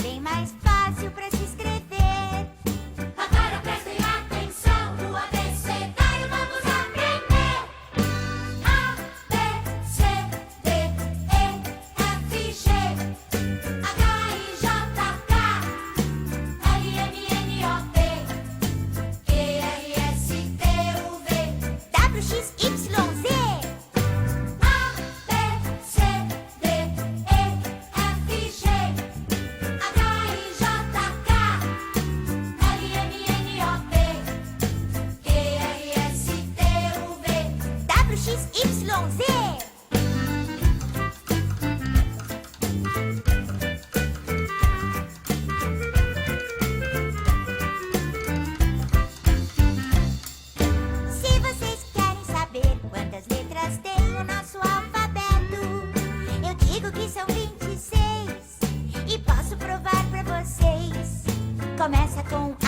bem mais fácil pra se escrever. Agora prestem atenção, o abecedário vamos aprender. A, B, C, D, E, F, G, H, I, J, K, L, M, N, O, P, Q, R, S, T, U, V, W, X, Y, Z. A, B, C, D, E, F, G, H, I, J, K, L, M, N, O, P, Q, R, S, T, U, V. W, X, Y, Z. Se vocês querem saber quantas letras tem o nosso alfabeto, eu digo que são 26 e posso provar pra vocês. Começa com